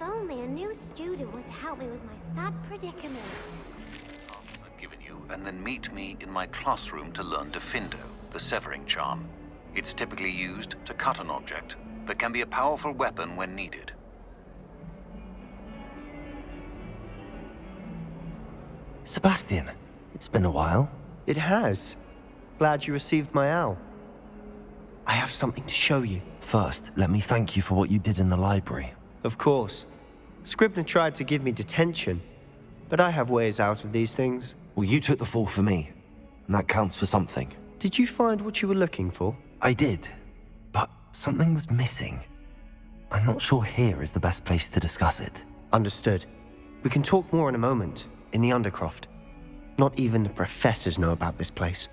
only a new student would help me with my sad predicament. Tasks I've given you, and then meet me in my classroom to learn Defindo, the severing charm. It's typically used to cut an object, but can be a powerful weapon when needed. Sebastian, it's been a while. It has. Glad you received my owl. I have something to show you. First, let me thank you for what you did in the library. Of course. Scribner tried to give me detention, but I have ways out of these things. Well, you took the fall for me, and that counts for something. Did you find what you were looking for? I did, but something was missing. I'm not sure here is the best place to discuss it. Understood. We can talk more in a moment, in the Undercroft. Not even the professors know about this place.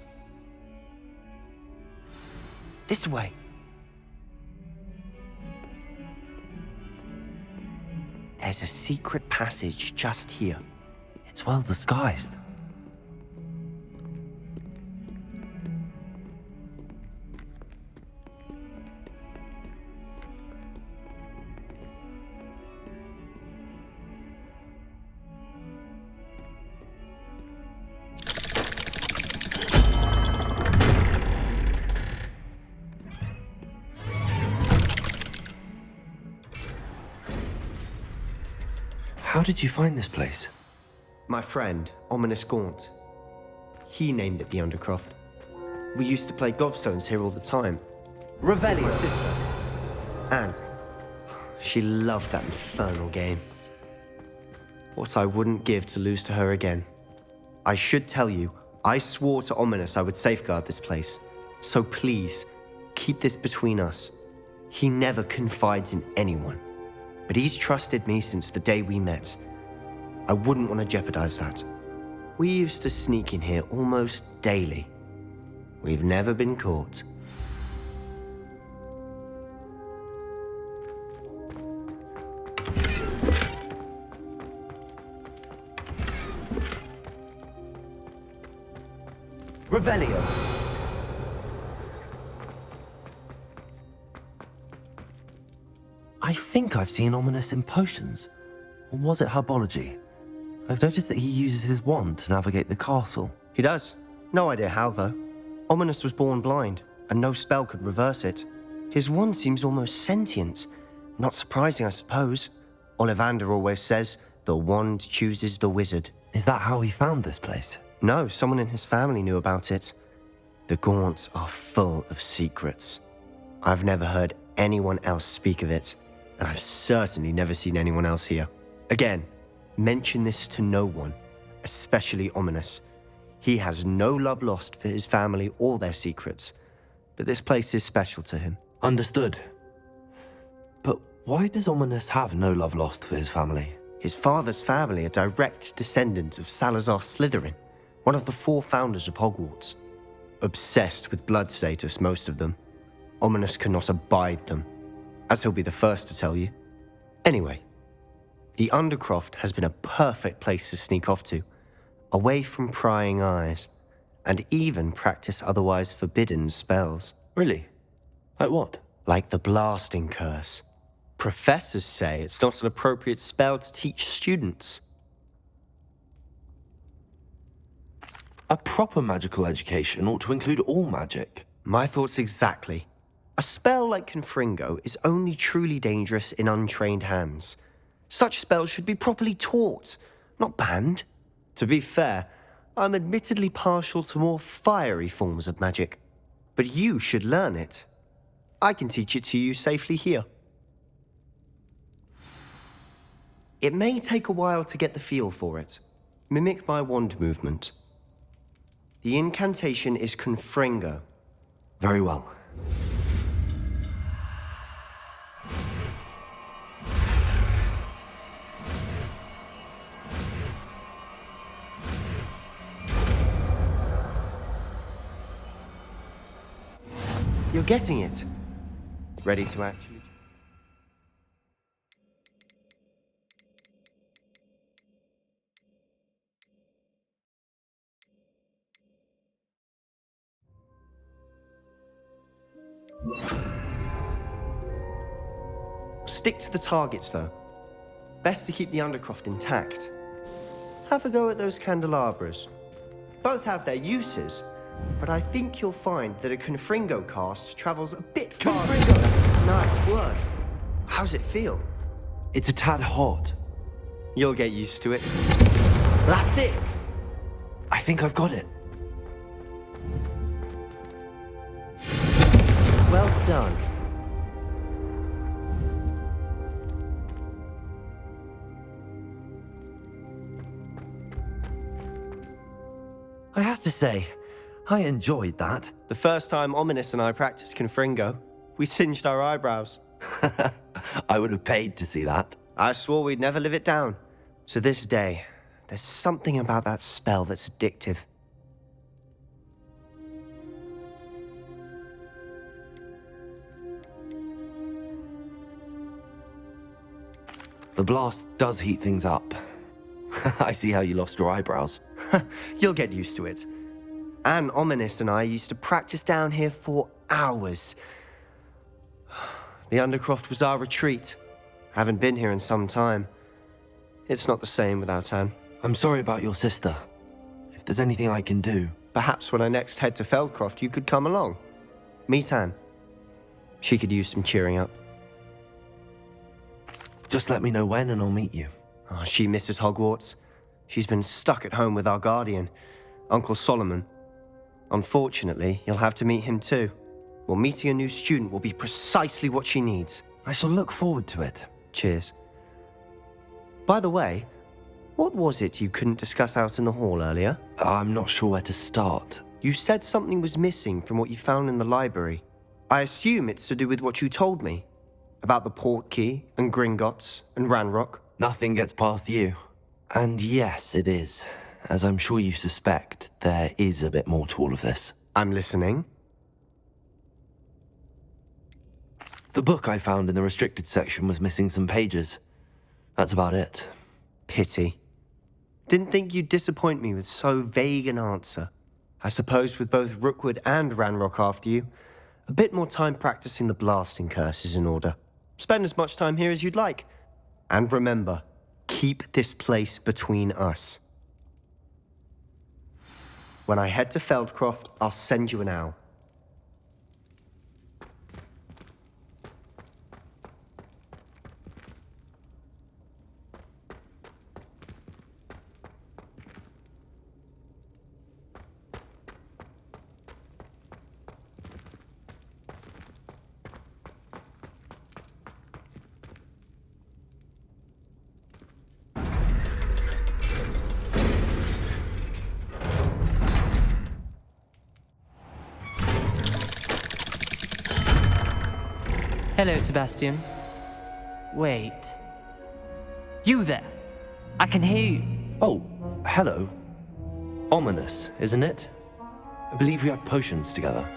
This way. There's a secret passage just here. It's well disguised. How did you find this place? My friend, Ominous Gaunt. He named it the Undercroft. We used to play gobstones here all the time. Revelia's sister, Anne. She loved that infernal game. What I wouldn't give to lose to her again. I should tell you, I swore to Ominous I would safeguard this place. So please, keep this between us. He never confides in anyone. But he's trusted me since the day we met. I wouldn't want to jeopardize that. We used to sneak in here almost daily. We've never been caught. Revelio. I think I've seen Ominous in potions. Or was it herbology? I've noticed that he uses his wand to navigate the castle. He does. No idea how, though. Ominous was born blind, and no spell could reverse it. His wand seems almost sentient. Not surprising, I suppose. Ollivander always says, the wand chooses the wizard. Is that how he found this place? No, someone in his family knew about it. The Gaunts are full of secrets. I've never heard anyone else speak of it, and I've certainly never seen anyone else here. Again, mention this to no one, especially Ominous. He has no love lost for his family or their secrets, but this place is special to him. Understood. But why does Ominous have no love lost for his family? His father's family are direct descendants of Salazar Slytherin, one of the 4 founders of Hogwarts. Obsessed with blood status, most of them. Ominous cannot abide them, as he'll be the first to tell you. Anyway, the Undercroft has been a perfect place to sneak off to, away from prying eyes, and even practice otherwise forbidden spells. Really? Like what? Like the blasting curse. Professors say it's not an appropriate spell to teach students. A proper magical education ought to include all magic. My thoughts exactly. A spell like Confringo is only truly dangerous in untrained hands. Such spells should be properly taught, not banned. To be fair, I'm admittedly partial to more fiery forms of magic. But you should learn it. I can teach it to you safely here. It may take a while to get the feel for it. Mimic my wand movement. The incantation is Confringo. Very well. You're getting it. Ready to actually... Stick to the targets, though. best to keep the Undercroft intact. Have a go at those candelabras. Both have their uses, but I think you'll find that a Confringo cast travels a bit farther. Confringo! Nice work. How's it feel? It's a tad hot. You'll get used to it. That's it! I think I've got it. Well done. I have to say, I enjoyed that. The first time Ominous and I practiced Confringo, we singed our eyebrows. I would have paid to see that. I swore we'd never live it down. So this day, there's something about that spell that's addictive. The blast does heat things up. I see how you lost your eyebrows. You'll get used to it. Anne, Ominous and I used to practice down here for hours. The Undercroft was our retreat. Haven't been here in some time. It's not the same without Anne. I'm sorry about your sister. If there's anything I can do... Perhaps when I next head to Feldcroft, you could come along. Meet Anne. She could use some cheering up. Just let me know when and I'll meet you. Oh, she misses Hogwarts. She's been stuck at home with our guardian, Uncle Solomon. Unfortunately, you'll have to meet him too. Well, meeting a new student will be precisely what she needs. I shall look forward to it. Cheers. By the way, what was it you couldn't discuss out in the hall earlier? I'm not sure where to start. You said something was missing from what you found in the library. I assume it's to do with what you told me. About the Portkey, and Gringotts, and Ranrock. Nothing gets past you. And yes, it is. As I'm sure you suspect, there is a bit more to all of this. I'm listening. The book I found in the restricted section was missing some pages. That's about it. Pity. Didn't think you'd disappoint me with so vague an answer. I suppose with both Rookwood and Ranrock after you, a bit more time practicing the blasting curse is in order. Spend as much time here as you'd like. And remember, keep this place between us. When I head to Feldcroft, I'll send you an owl. Hello, Sebastian. Wait. You there? I can hear you. Oh, hello. Ominous, isn't it? I believe we have potions together.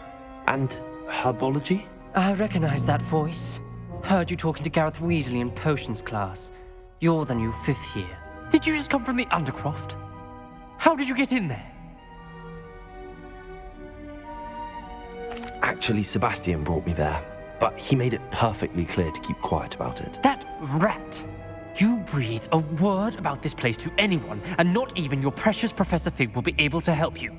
And herbology? I recognize that voice. Heard you talking to Gareth Weasley in potions class. You're the new 5th year. Did you just come from the Undercroft? How did you get in there? Actually, Sebastian brought me there. But he made it perfectly clear to keep quiet about it. That rat! You breathe a word about this place to anyone, and not even your precious Professor Fig will be able to help you.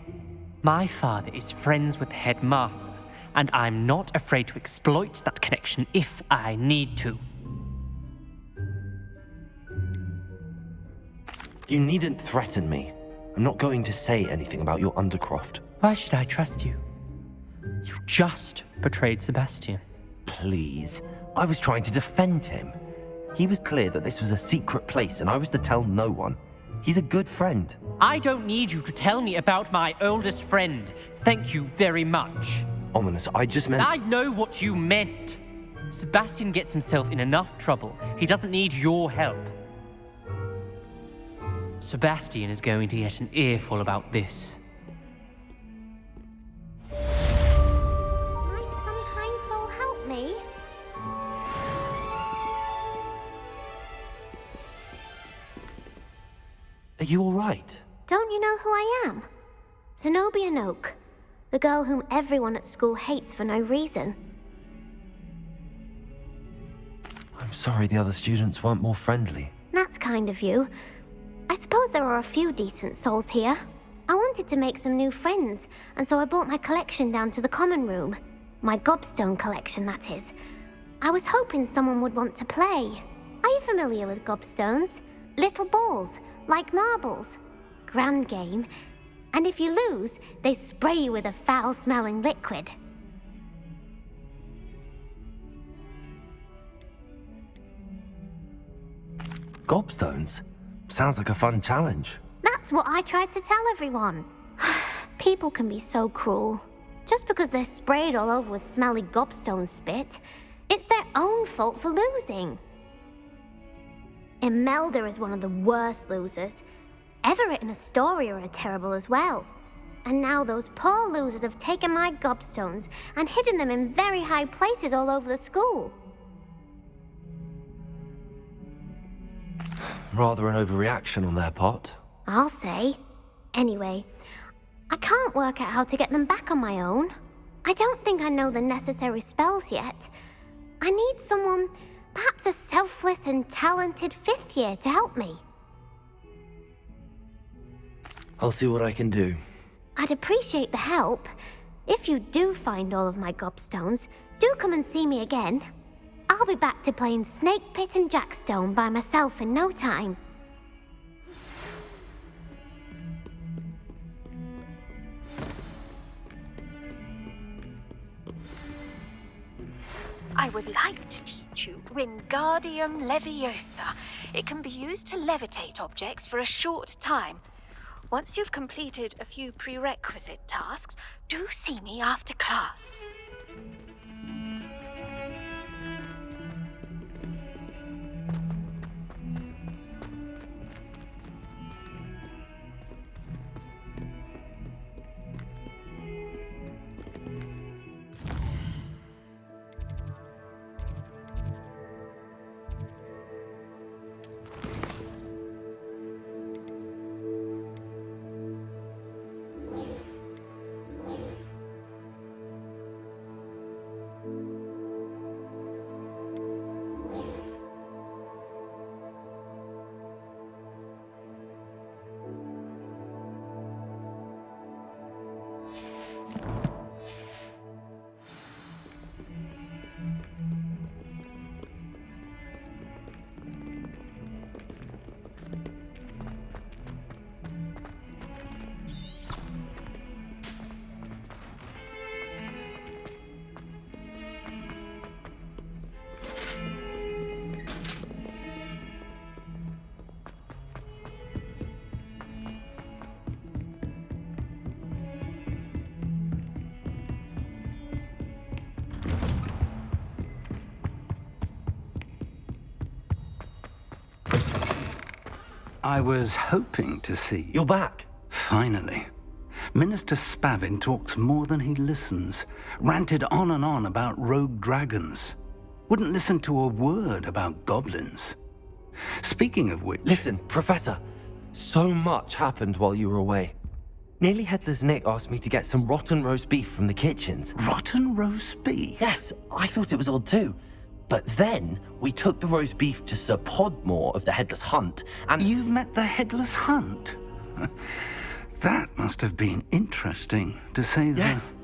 My father is friends with the headmaster, and I'm not afraid to exploit that connection if I need to. You needn't threaten me. I'm not going to say anything about your Undercroft. Why should I trust you? You just betrayed Sebastian. Please. I was trying to defend him. He was clear that this was a secret place and I was to tell no one. He's a good friend. I don't need you to tell me about my oldest friend. Thank you very much. Ominous, I just meant... I know what you meant. Sebastian gets himself in enough trouble. He doesn't need your help. Sebastian is going to get an earful about this. Might some kind soul help me? Are you all right? Don't you know who I am? Zenobia Noak, the girl whom everyone at school hates for no reason. I'm sorry the other students weren't more friendly. That's kind of you. I suppose there are a few decent souls here. I wanted to make some new friends, and so I brought my collection down to the common room. My gobstone collection, that is. I was hoping someone would want to play. Are you familiar with gobstones? Little balls, like marbles. Grand game. And if you lose, they spray you with a foul-smelling liquid. Gobstones? Sounds like a fun challenge. That's what I tried to tell everyone. People can be so cruel. Just because they're sprayed all over with smelly gobstone spit, it's their own fault for losing. Imelda is one of the worst losers. Everett and Astoria are terrible as well. And now those poor losers have taken my gobstones and hidden them in very high places all over the school. Rather an overreaction on their part. I'll say. Anyway, I can't work out how to get them back on my own. I don't think I know the necessary spells yet. I need someone, perhaps a selfless and talented 5th year to help me. I'll see what I can do. I'd appreciate the help. If you do find all of my gobstones, do come and see me again. I'll be back to playing Snake Pit and Jackstone by myself in no time. I would like to teach you Wingardium Leviosa. It can be used to levitate objects for a short time. Once you've completed a few prerequisite tasks, do see me after class. I was hoping to see you. You're back. Finally. Minister Spavin talks more than he listens. Ranted on and on about rogue dragons. Wouldn't listen to a word about goblins. Speaking of which... Listen, Professor. So much happened while you were away. Nearly Headless Nick asked me to get some rotten roast beef from the kitchens. Rotten roast beef? Yes, I thought it was odd too. But then we took the roast beef to Sir Podmore of the Headless Hunt, and... You met the Headless Hunt? That must have been interesting, to say the... Yes.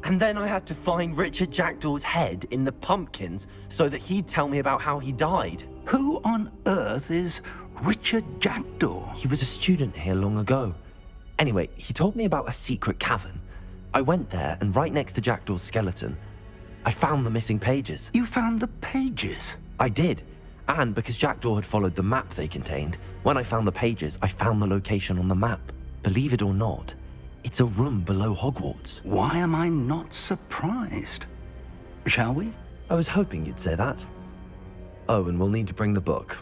And then I had to find Richard Jackdaw's head in the pumpkins so that he'd tell me about how he died. Who on earth is Richard Jackdaw? He was a student here long ago. Anyway, he told me about a secret cavern. I went there, and right next to Jackdaw's skeleton, I found the missing pages. You found the pages? I did. And because Jackdaw had followed the map they contained, when I found the pages, I found the location on the map. Believe it or not, it's a room below Hogwarts. Why am I not surprised? Shall we? I was hoping you'd say that. Oh, and we'll need to bring the book.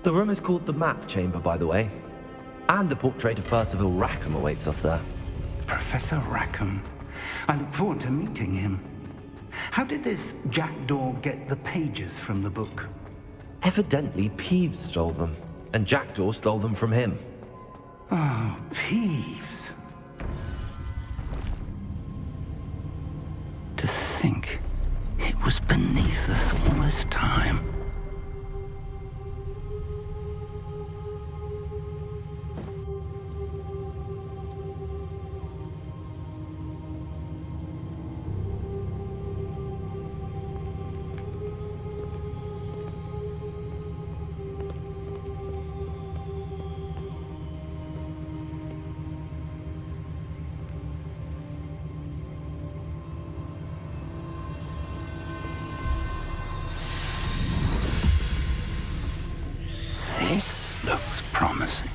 The room is called the Map Chamber, by the way. And a portrait of Percival Rackham awaits us there. Professor Rackham. I look forward to meeting him. How did this Jackdaw get the pages from the book? Evidently, Peeves stole them, and Jackdaw stole them from him. Oh, Peeves. To think it was this time. This looks promising.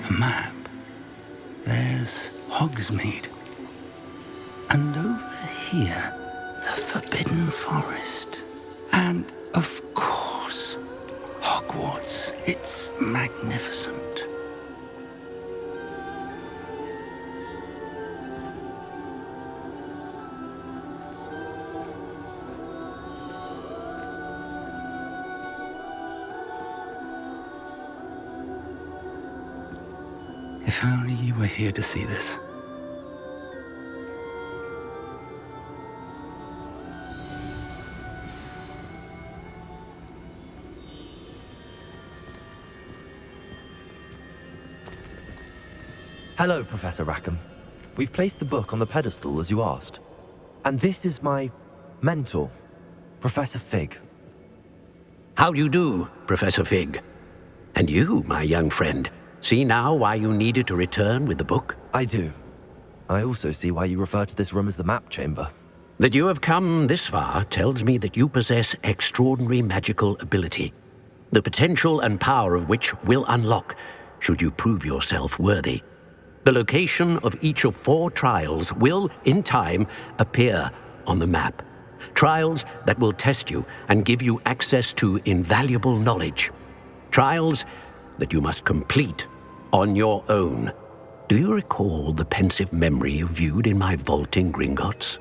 A map. There's Hogsmeade. And over here, the Forbidden Forest. And, of course, Hogwarts. It's magnificent. If only you were here to see this. Hello, Professor Rackham. We've placed the book on the pedestal as you asked. And this is my mentor, Professor Fig. How do you do, Professor Fig? And you, my young friend, see now why you needed to return with the book? I do. I also see why you refer to this room as the map chamber. That you have come this far tells me that you possess extraordinary magical ability, the potential and power of which will unlock should you prove yourself worthy. The location of each of 4 trials will, in time, appear on the map. Trials that will test you and give you access to invaluable knowledge. Trials that you must complete on your own. Do you recall the pensive memory you viewed in my vault in Gringotts?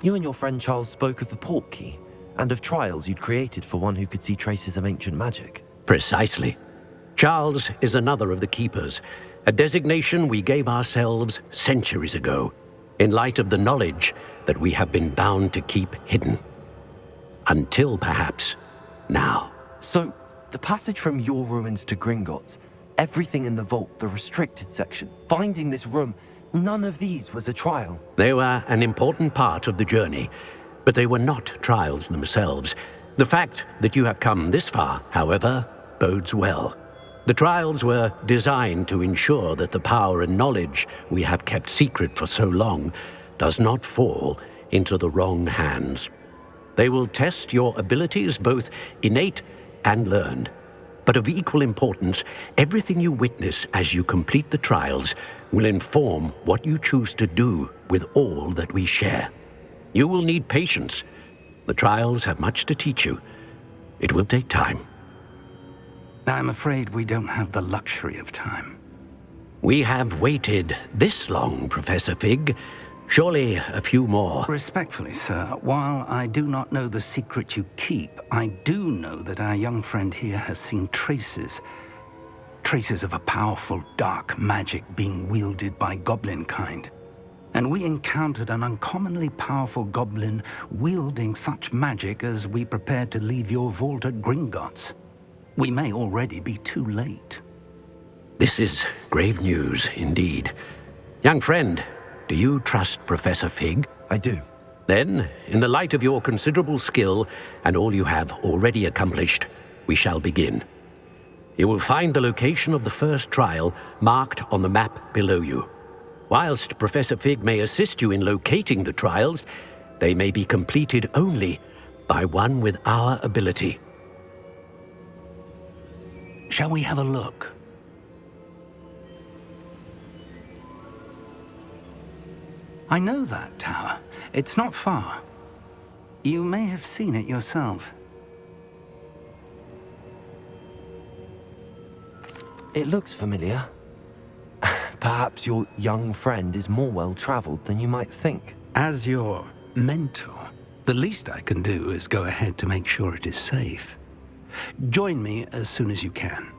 You and your friend Charles spoke of the portkey, and of trials you'd created for one who could see traces of ancient magic. Precisely. Charles is another of the Keepers, a designation we gave ourselves centuries ago, in light of the knowledge that we have been bound to keep hidden. Until, perhaps, now. So, the passage from your ruins to Gringotts, everything in the vault, the restricted section, finding this room, none of these was a trial. They were an important part of the journey, but they were not trials themselves. The fact that you have come this far, however, bodes well. The trials were designed to ensure that the power and knowledge we have kept secret for so long does not fall into the wrong hands. They will test your abilities, both innate and learned. But of equal importance, everything you witness as you complete the trials will inform what you choose to do with all that we share. You will need patience. The trials have much to teach you. It will take time. I'm afraid we don't have the luxury of time. We have waited this long, Professor Fig. Surely a few more. Respectfully, sir, while I do not know the secret you keep, I do know that our young friend here has seen traces of a powerful dark magic being wielded by goblin kind. And we encountered an uncommonly powerful goblin wielding such magic as we prepared to leave your vault at Gringotts. We may already be too late. This is grave news indeed. Young friend, do you trust Professor Fig? I do. Then, in the light of your considerable skill and all you have already accomplished, we shall begin. You will find the location of the first trial marked on the map below you. Whilst Professor Fig may assist you in locating the trials, they may be completed only by one with our ability. Shall we have a look? I know that tower. It's not far. You may have seen it yourself. It looks familiar. Perhaps your young friend is more well-traveled than you might think. As your mentor, the least I can do is go ahead to make sure it is safe. Join me as soon as you can.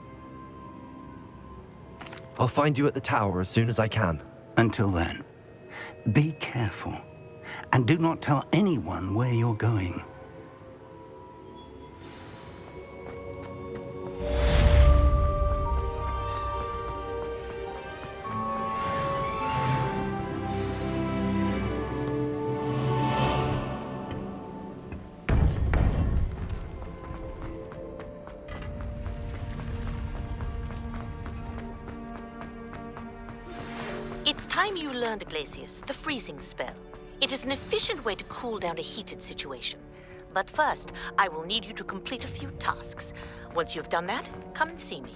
I'll find you at the tower as soon as I can. Until then, be careful, and do not tell anyone where you're going. It's time you learned, Glacius, the freezing spell. It is an efficient way to cool down a heated situation. But first, I will need you to complete a few tasks. Once you've done that, come and see me.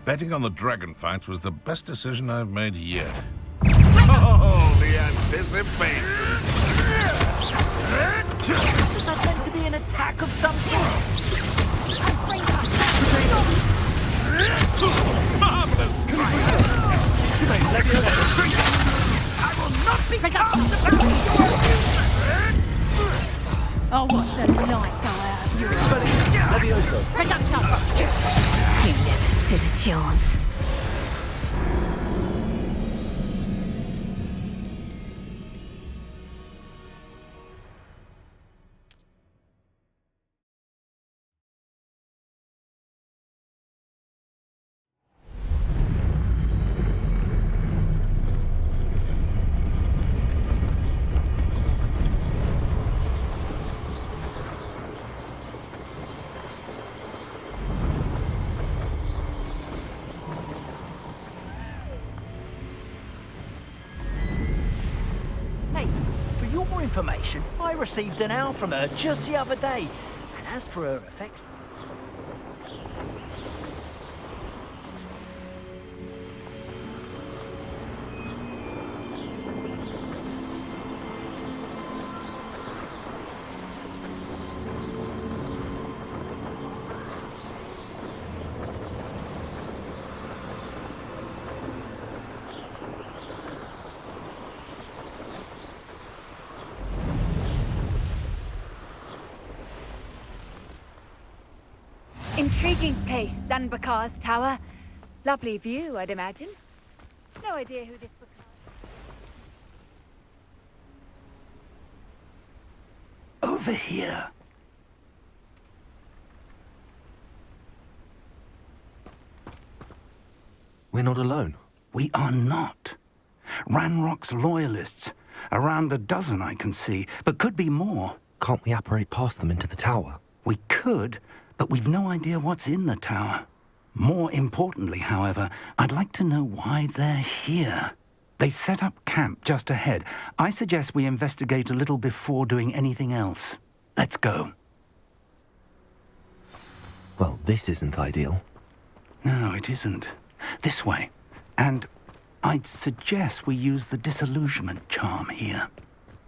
Betting on the dragon fight was the best decision I've made yet. Oh, the anticipation! Is that meant to be an attack of some sort? Marvelous! I will not be cast about I'll watch the light go out of your eyes. Presumption! You never stood a chance. Information. I received an owl from her just the other day, and as for her affection... Intriguing place, Sanbakar's tower. Lovely view, I'd imagine. No idea who this Bakar... Over here. We're not alone. We are not. Ranrock's loyalists. Around a dozen I can see, but could be more. Can't we apparate past them into the tower? We could, but we've no idea what's in the tower. More importantly, however, I'd like to know why they're here. They've set up camp just ahead. I suggest we investigate a little before doing anything else. Let's go. Well, this isn't ideal. No, it isn't. This way. And I'd suggest we use the disillusionment charm here.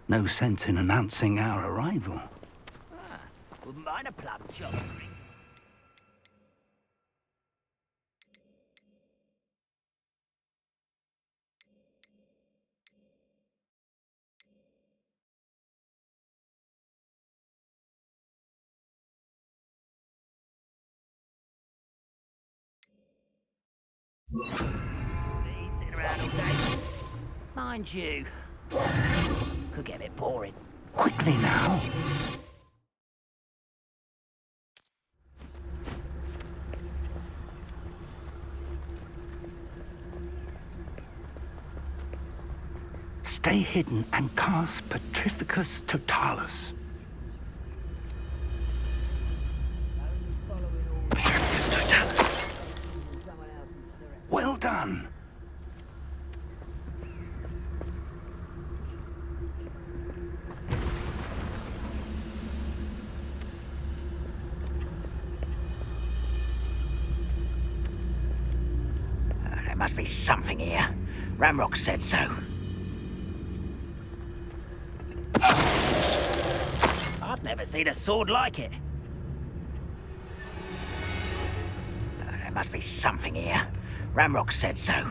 No sense in announcing our arrival. Wouldn't mind a plum chop. Sitting around all day. Mind you, could get a bit boring. Quickly now. Stay hidden and cast Petrificus Totalis. Petrificus Totalis. Well done. There must be something here. Ramrock said so. I've never seen a sword like it. There must be something here. Ramrock said so.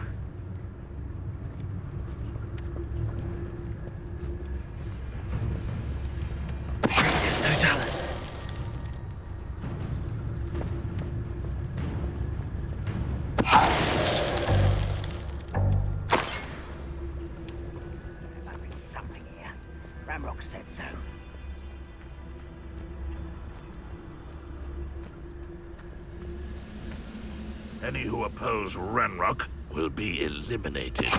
Petrificus Totalis. Ramrock said so. Any who oppose Ranrock will be eliminated.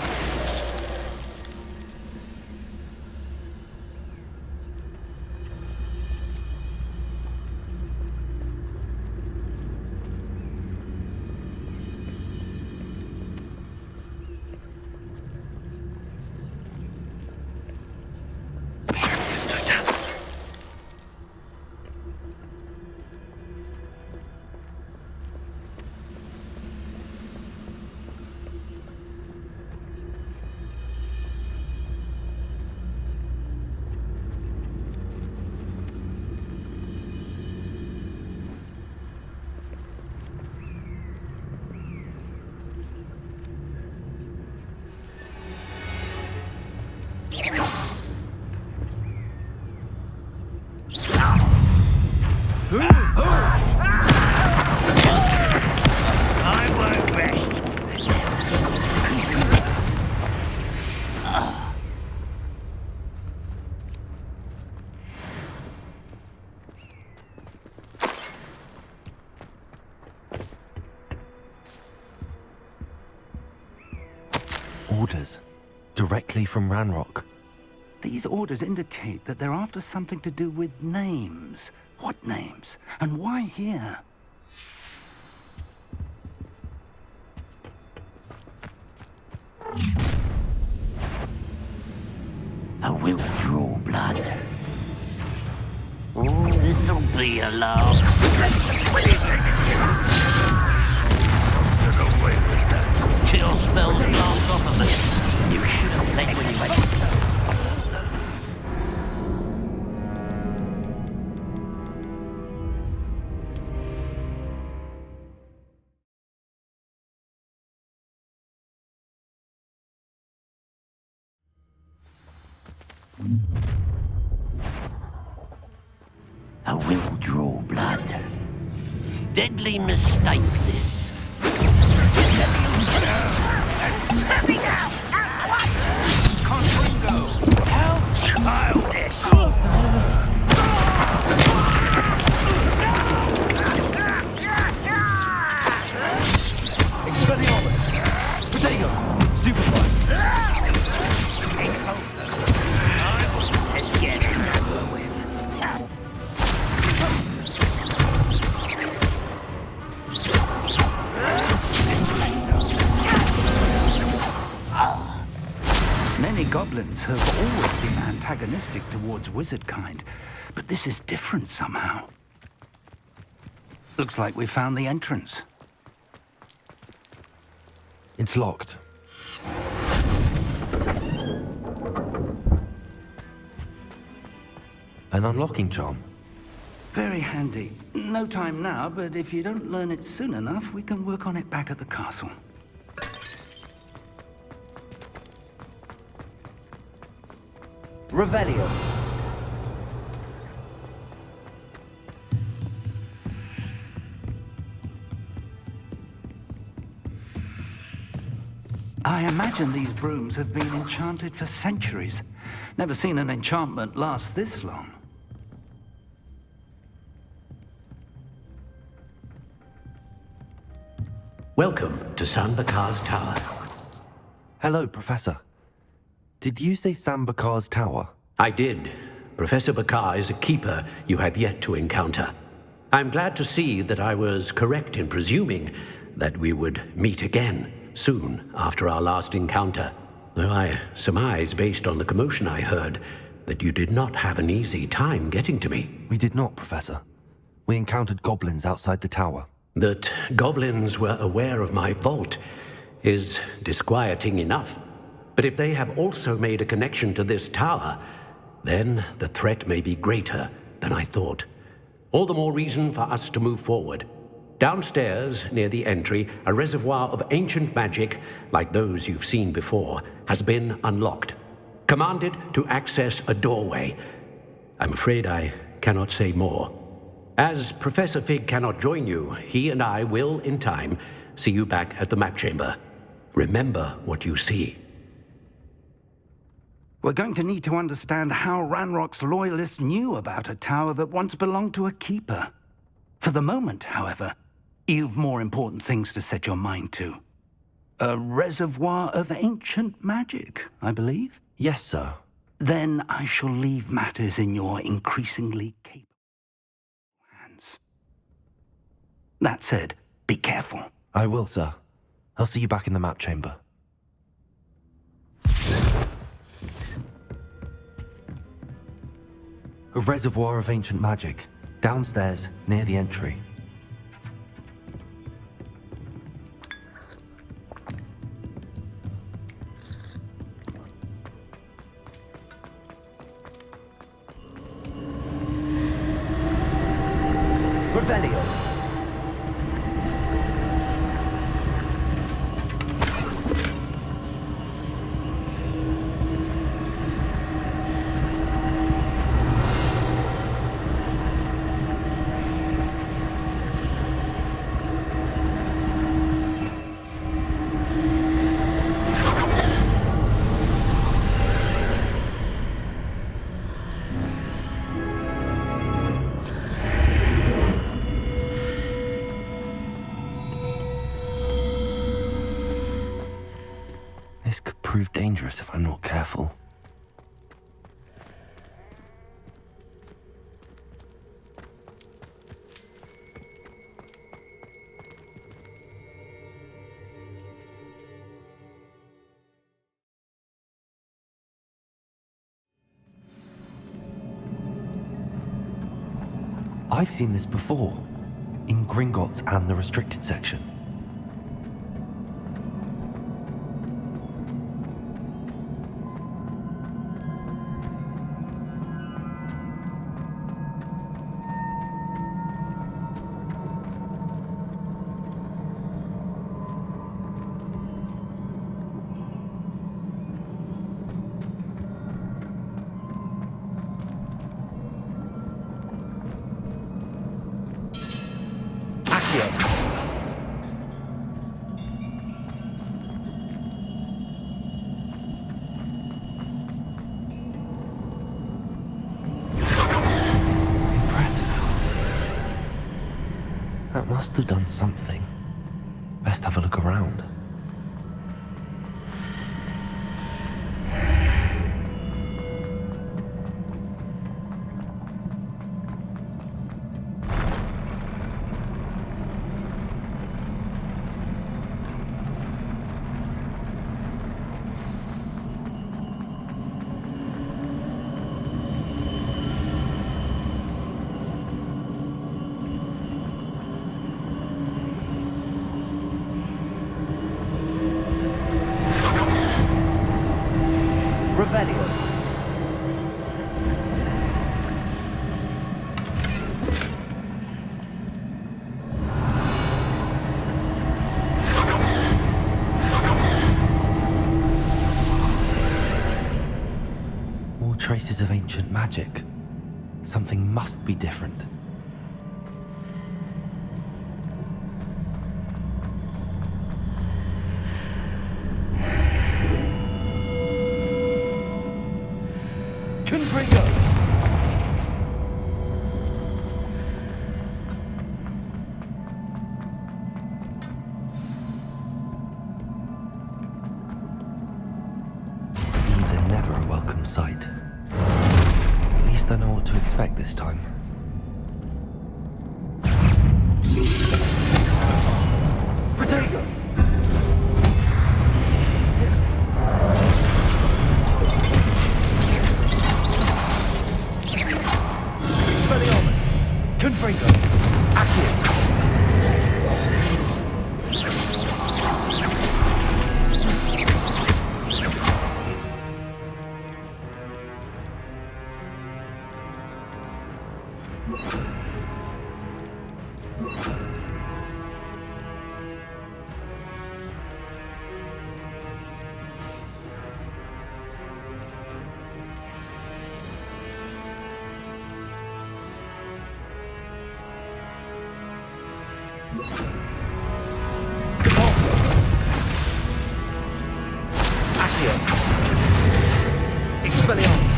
I won't rest. Orders. Directly from Ranrock. These orders indicate that they're after something to do with names. What names? And why here? I will draw blood. This'll be a laugh. Kill spells blast off of us. You should have fled when you went. I will draw blood. Deadly mistake, this. Confringo! How childish! Expelliarmus! Protego! Stupefy! Let's get this over with. Many goblins have always been antagonistic towards wizard kind, but this is different somehow. Looks like we found the entrance. It's locked. An unlocking charm. Very handy. No time now, but if you don't learn it soon enough, we can work on it back at the castle. Revelio. I imagine these brooms have been enchanted for centuries. Never seen an enchantment last this long. Welcome to Sanbakar's Tower. Hello, Professor. Did you say Sambakar's tower? I did. Professor Bakar is a keeper you have yet to encounter. I'm glad to see that I was correct in presuming that we would meet again soon after our last encounter, though I surmise, based on the commotion I heard, that you did not have an easy time getting to me. We did not, Professor. We encountered goblins outside the tower. That goblins were aware of my vault is disquieting enough. But if they have also made a connection to this tower, then the threat may be greater than I thought. All the more reason for us to move forward. Downstairs, near the entry, a reservoir of ancient magic, like those you've seen before, has been unlocked. Commanded to access a doorway. I'm afraid I cannot say more. As Professor Fig cannot join you, he and I will, in time, see you back at the map chamber. Remember what you see. We're going to need to understand how Ranrock's loyalists knew about a tower that once belonged to a keeper. For the moment, however, you've more important things to set your mind to. A reservoir of ancient magic, I believe? Yes, sir. Then I shall leave matters in your increasingly capable hands. That said, be careful. I will, sir. I'll see you back in the map chamber. A reservoir of ancient magic, downstairs, near the entry. Revelio. This could prove dangerous if I'm not careful. I've seen this before, in Gringotts and the restricted section. That must have done something. Best have a look around. More traces of ancient magic. Something must be different. from sight. At least I know what to expect this time. Protego! Expelliarmus! Confringo! Accio! Expelliarmus!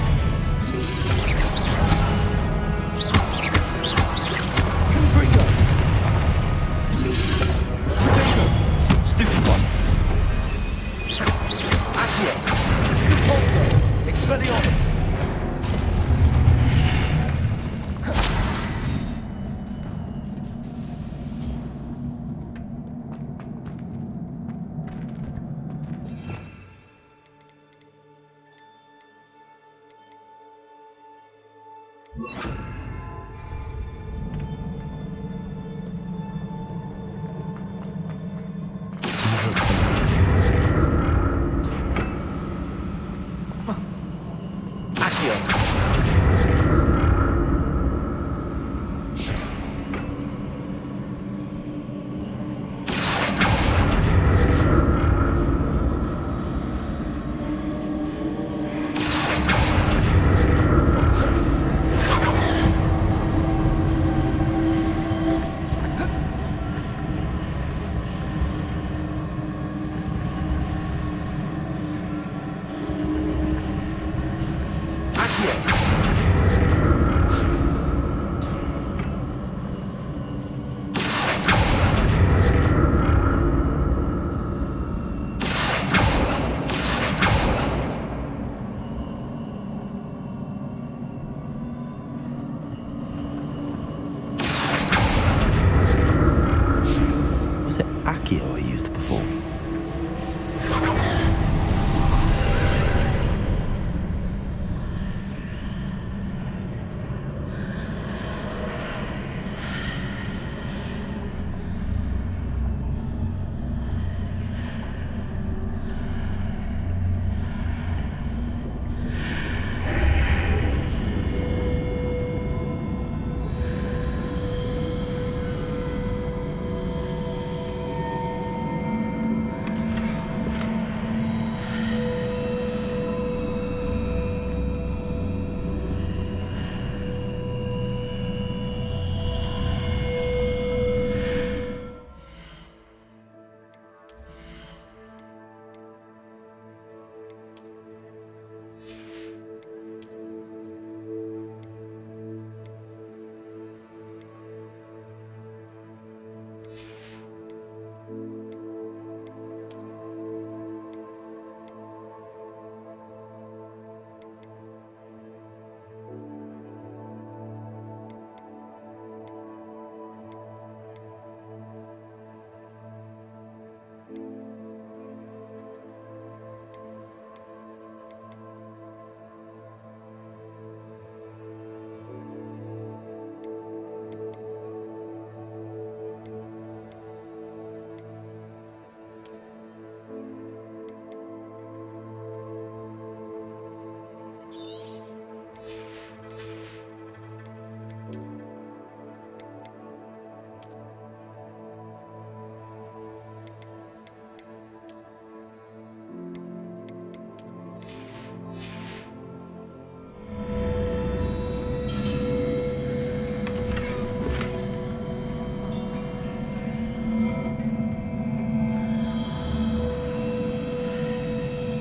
Confringo! Protego! Stupefy! Accio! Repulso! Expelliarmus! Was it Accio I used before?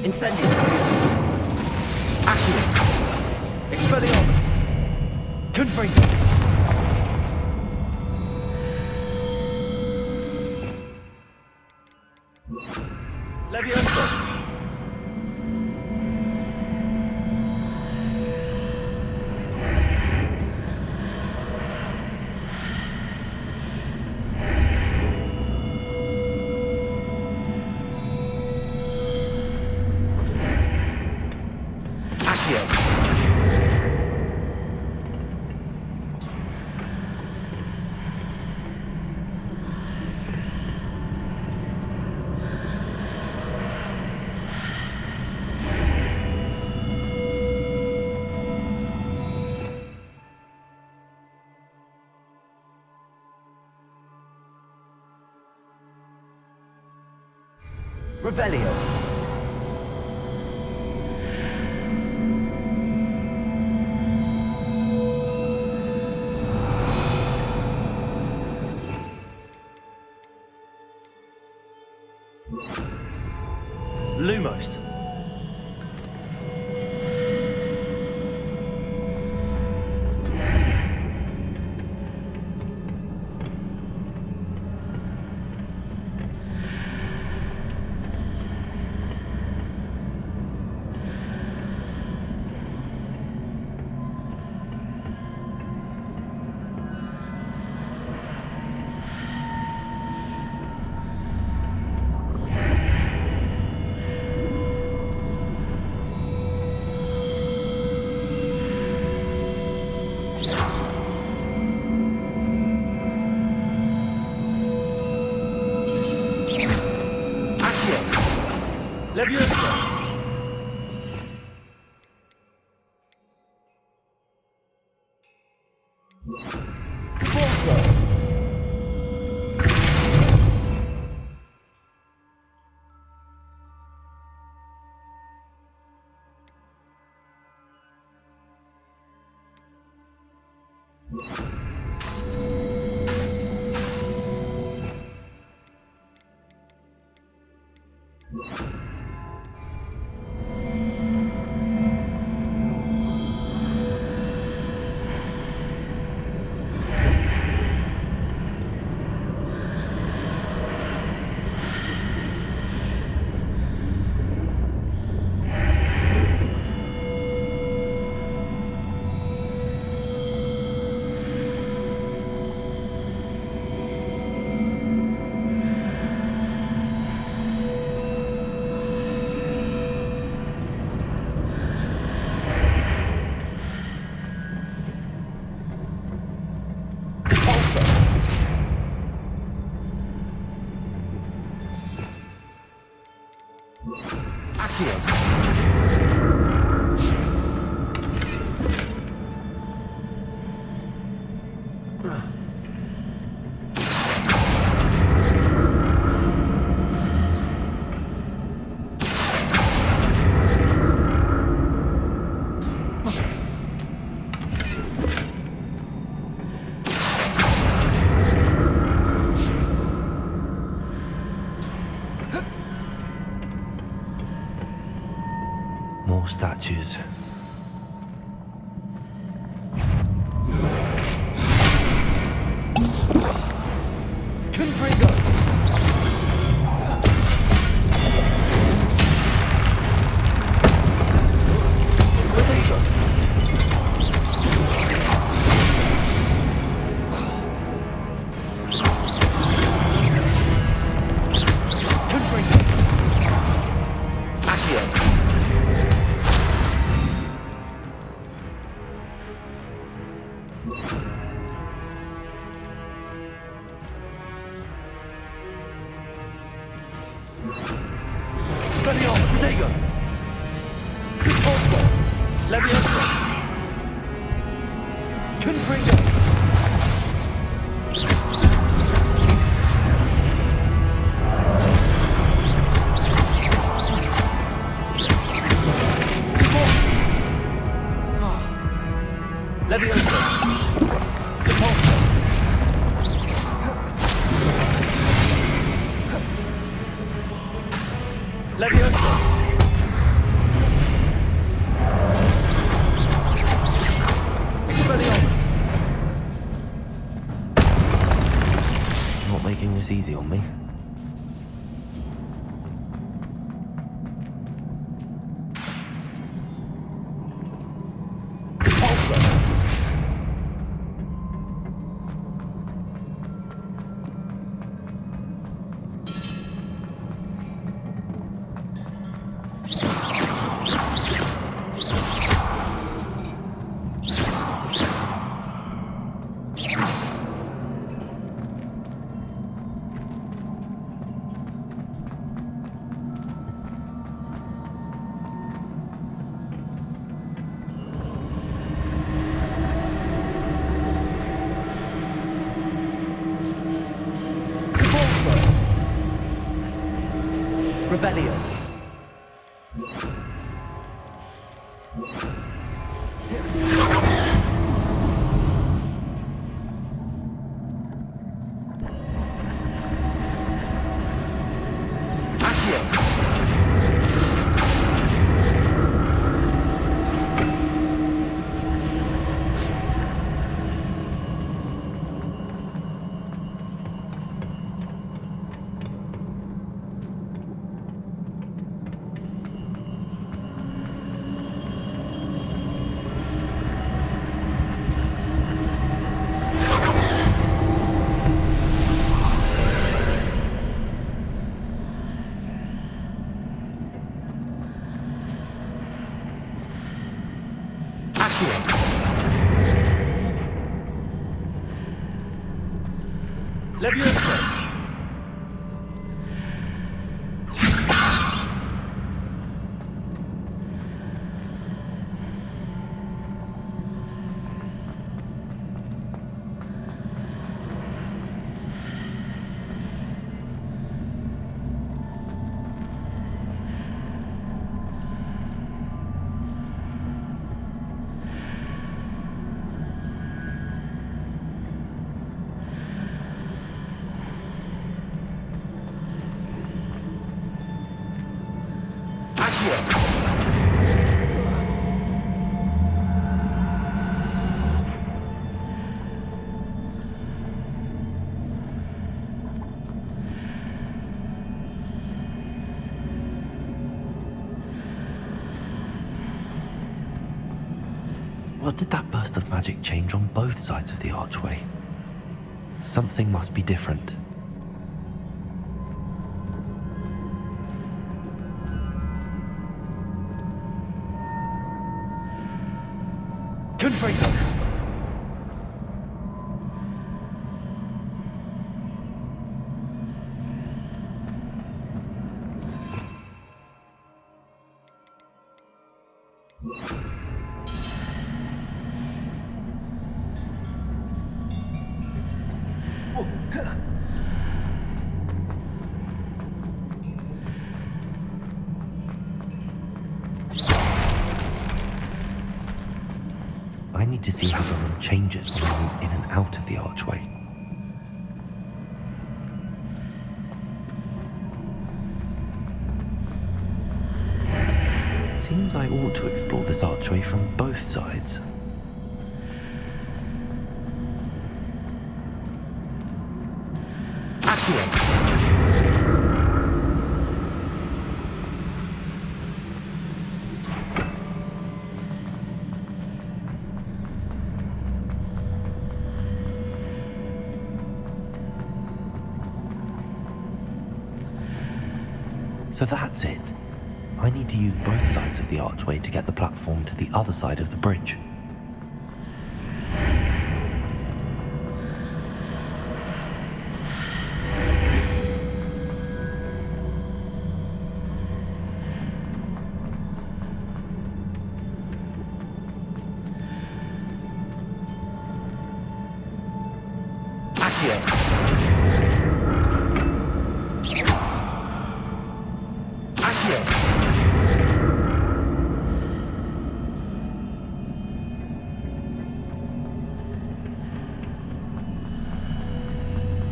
Incendio! Accio! Expelliarmus! Confringo! Leviosa! Revelio. Lumos. Leviosa! Forza! More statues. Confringo! Rotation! Confringo! Accio! Expelliarmus, Protego! Conforzo! Leviosa! Confringo! Leviosa! Conforzo! Leviosa! Expelliarmus! Not making this easy on me. Revelio. Leviosa. What did that burst of magic change on both sides of the archway? Something must be different. Confringo. I need to see how the room changes when I move in and out of the archway. Seems I ought to explore this archway from both sides. So that's it. I need to use both sides of the archway to get the platform to the other side of the bridge.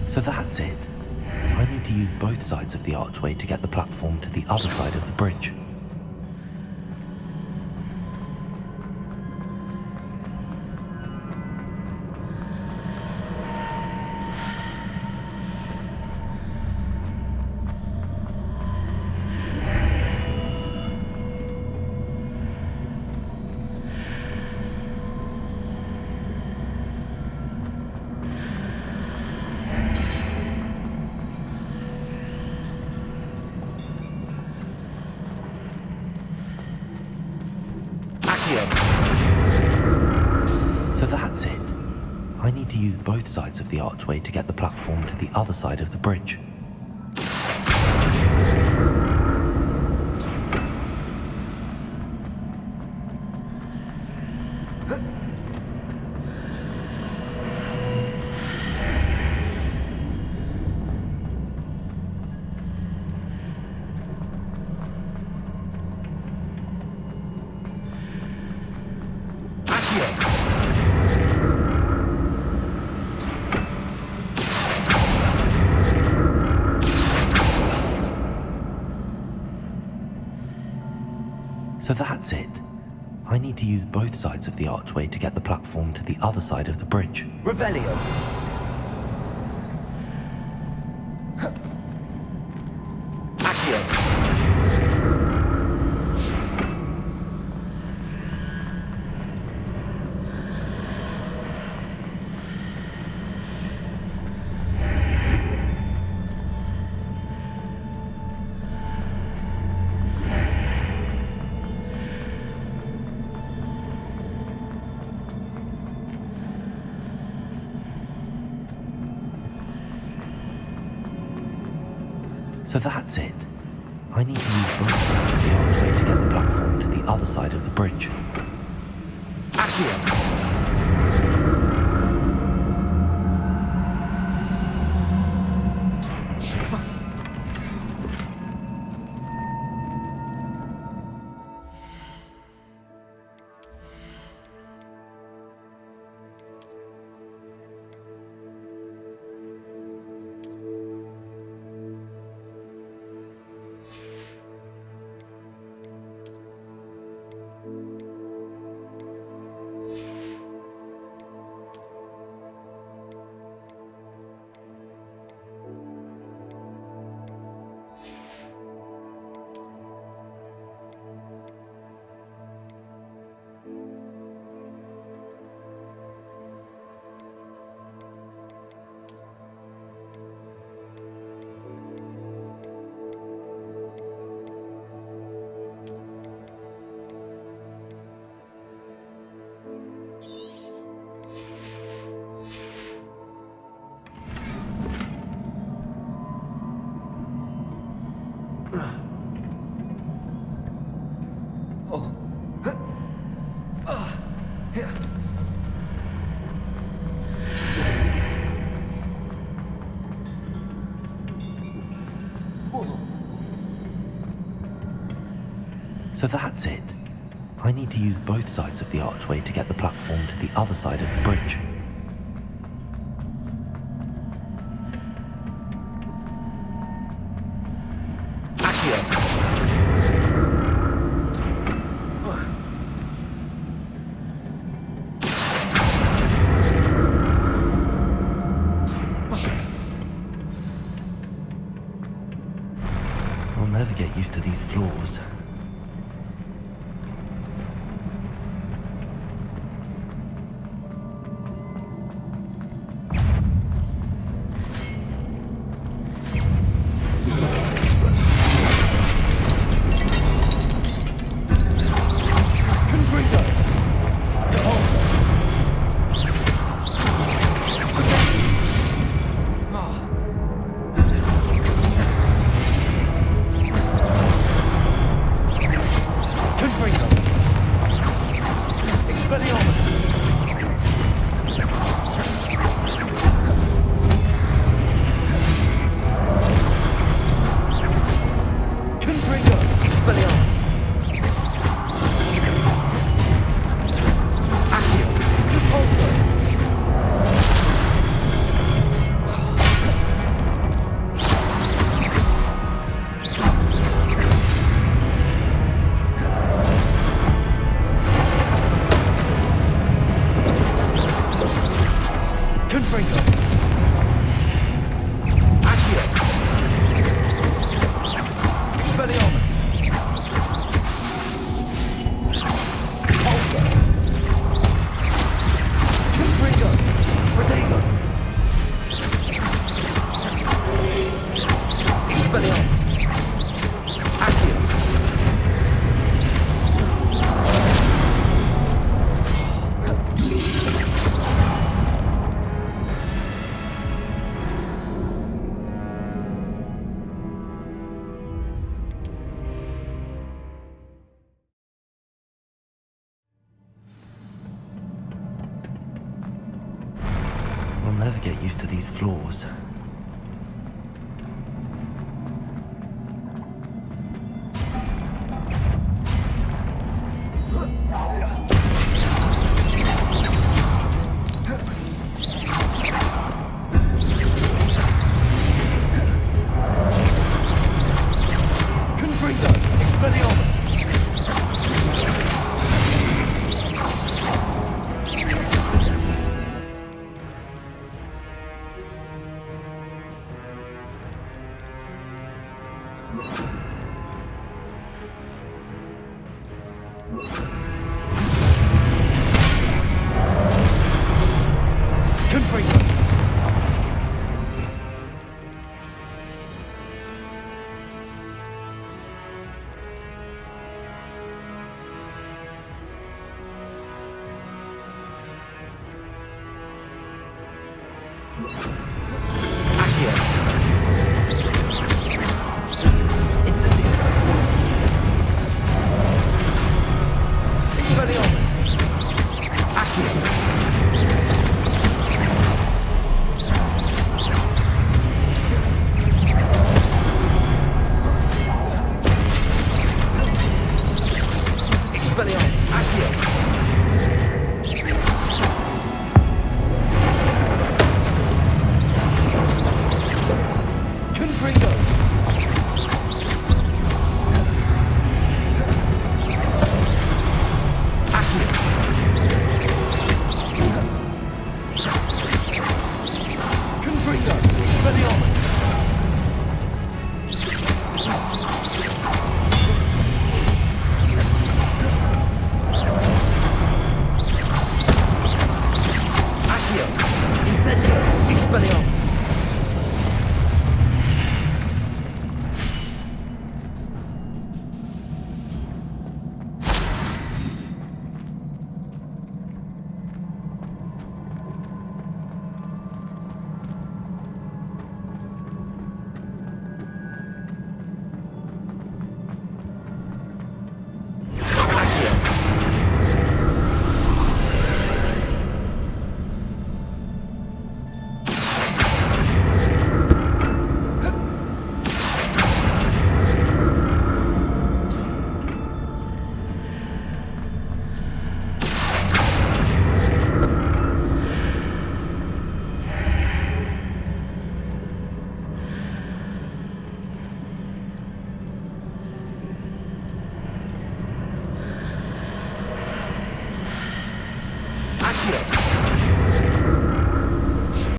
So that's it. I need to use both sides of the archway to get the platform to the other side of the bridge. So that's it. I need to use both sides of the archway to get the platform to the other side of the bridge. So that's it. I need to use both sides of the archway to get the platform to the other side of the bridge. Revelio. Accio. So that's it. I need to use both sides of the archway to get the platform to the other side of the bridge. Accio. So that's it. I need to use both sides of the archway to get the platform to the other side of the bridge. I'll never get used to these floors. I'll never get used to these floors. Confringo! Expelliarmus! Confringo. Accio. Incendio. Expelliarmus. Accio. Expelliarmus. Accio. Confringo. Accio. Confringo. Expelliarmus. Accio. Incendio. Expelliarmus.